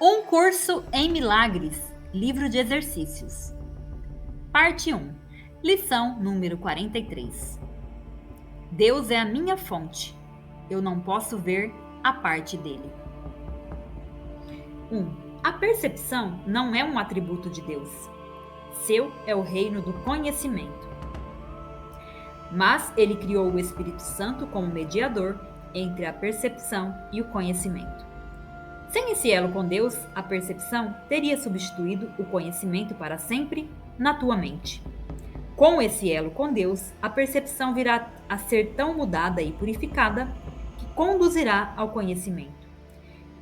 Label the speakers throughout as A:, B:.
A: Um curso em milagres, livro de exercícios. Parte 1. Lição número 43. Deus é a minha fonte. Eu não posso ver a parte dele. 1. A percepção não é um atributo de Deus. Seu é o reino do conhecimento. Mas ele criou o Espírito Santo como mediador entre a percepção e o conhecimento. Sem esse elo com Deus, a percepção teria substituído o conhecimento para sempre na tua mente. Com esse elo com Deus, a percepção virá a ser tão mudada e purificada que conduzirá ao conhecimento.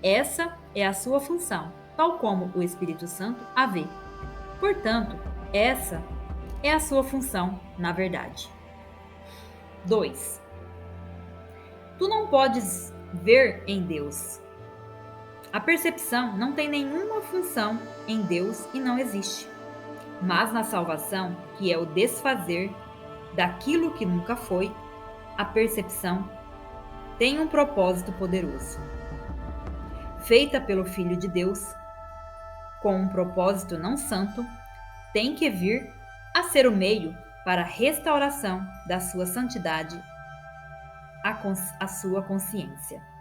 A: Essa é a sua função, tal como o Espírito Santo a vê. Portanto, essa é a sua função na verdade. 2. Tu não podes ver em Deus. A percepção não tem nenhuma função em Deus e não existe. Mas na salvação, que é o desfazer daquilo que nunca foi, a percepção tem um propósito poderoso. Feita pelo Filho de Deus, com um propósito não santo, tem que vir a ser o meio para a restauração da sua santidade, a sua consciência.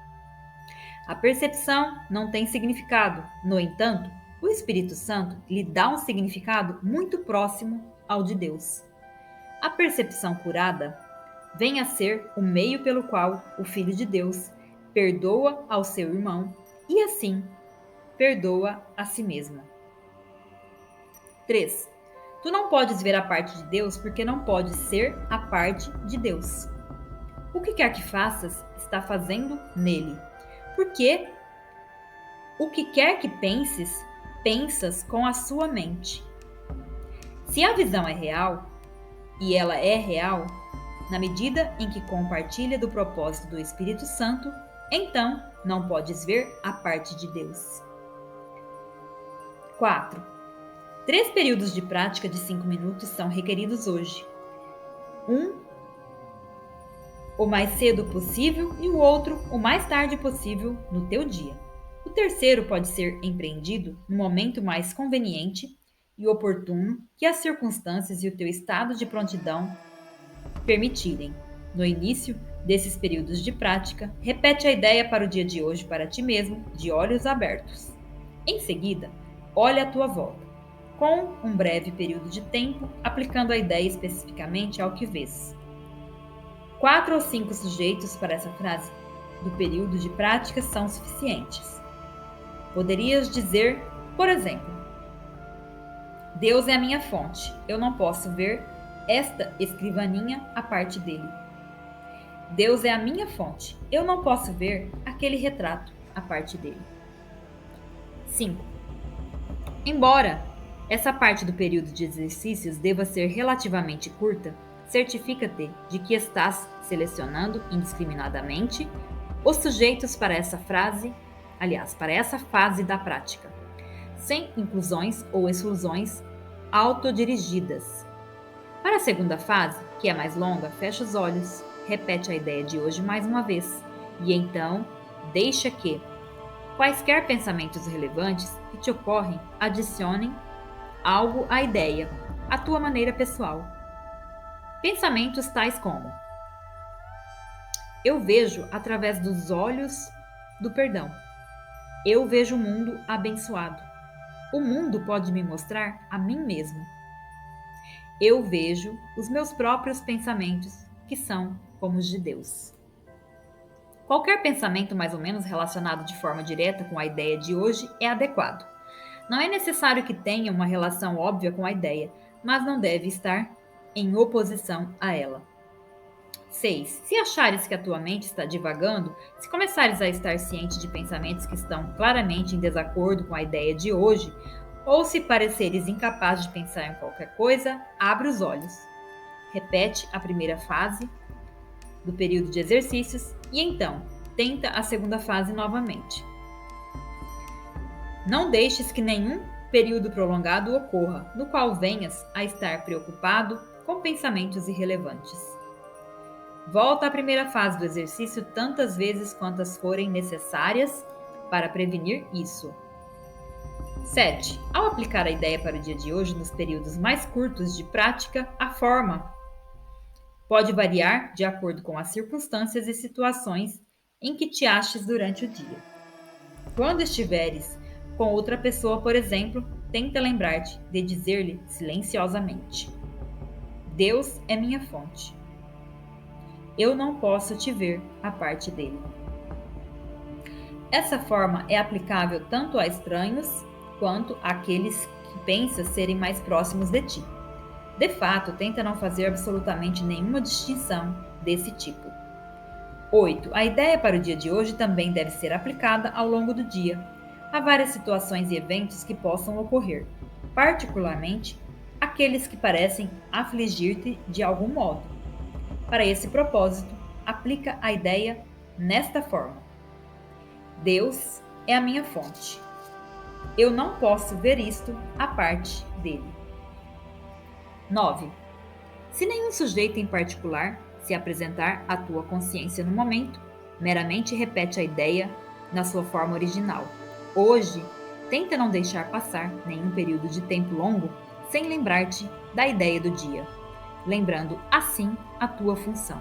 A: A percepção não tem significado. No entanto, o Espírito Santo lhe dá um significado muito próximo ao de Deus. A percepção curada vem a ser o meio pelo qual o Filho de Deus perdoa ao seu irmão e assim perdoa a si mesmo. 3. Tu não podes ver a parte de Deus porque não podes ser a parte de Deus. O que quer que faças está fazendo nele. Porque o que quer que penses, pensas com a sua mente. Se a visão é real, e ela é real, na medida em que compartilha do propósito do Espírito Santo, então não podes ver a parte de Deus. 4. 3 períodos de prática de 5 minutos são requeridos hoje. Um o mais cedo possível e o outro o mais tarde possível no teu dia. O terceiro pode ser empreendido no momento mais conveniente e oportuno que as circunstâncias e o teu estado de prontidão permitirem. No início desses períodos de prática, repete a ideia para o dia de hoje para ti mesmo, de olhos abertos. Em seguida, olha à tua volta, com um breve período de tempo, aplicando a ideia especificamente ao que vês. 4 ou 5 sujeitos para essa frase do período de prática são suficientes. Poderias dizer, por exemplo, Deus é a minha fonte, eu não posso ver esta escrivaninha a parte dele. Deus é a minha fonte, eu não posso ver aquele retrato a parte dele. 5. Embora essa parte do período de exercícios deva ser relativamente curta, certifica-te de que estás selecionando indiscriminadamente os sujeitos para essa para essa fase da prática, sem inclusões ou exclusões autodirigidas. Para a segunda fase, que é mais longa, fecha os olhos, repete a ideia de hoje mais uma vez e então deixa que quaisquer pensamentos relevantes que te ocorrem adicionem algo à ideia, à tua maneira pessoal. Pensamentos tais como: eu vejo através dos olhos do perdão. Eu vejo o mundo abençoado. O mundo pode me mostrar a mim mesmo. Eu vejo os meus próprios pensamentos, que são como os de Deus. Qualquer pensamento mais ou menos relacionado de forma direta com a ideia de hoje é adequado. Não é necessário que tenha uma relação óbvia com a ideia, mas não deve estar em oposição a ela. 6. Se achares que a tua mente está divagando, se começares a estar ciente de pensamentos que estão claramente em desacordo com a ideia de hoje, ou se pareceres incapaz de pensar em qualquer coisa, abre os olhos. Repete a primeira fase do período de exercícios e então tenta a segunda fase novamente. Não deixes que nenhum período prolongado ocorra, no qual venhas a estar preocupado com pensamentos irrelevantes. Volta à primeira fase do exercício tantas vezes quantas forem necessárias para prevenir isso. 7. Ao aplicar a ideia para o dia de hoje nos períodos mais curtos de prática, a forma pode variar de acordo com as circunstâncias e situações em que te aches durante o dia. Quando estiveres com outra pessoa, por exemplo, tenta lembrar-te de dizer-lhe silenciosamente: Deus é minha fonte. Eu não posso te ver a parte dele. Essa forma é aplicável tanto a estranhos quanto àqueles que pensas serem mais próximos de ti. De fato, tenta não fazer absolutamente nenhuma distinção desse tipo. 8. A ideia para o dia de hoje também deve ser aplicada ao longo do dia. Há várias situações e eventos que possam ocorrer, particularmente aqueles que parecem afligir-te de algum modo. Para esse propósito, aplica a ideia nesta forma: Deus é a minha fonte. Eu não posso ver isto à parte dele. 9. Se nenhum sujeito em particular se apresentar à tua consciência no momento, meramente repete a ideia na sua forma original. Hoje, tenta não deixar passar nenhum período de tempo longo sem lembrar-te da ideia do dia, lembrando assim a tua função.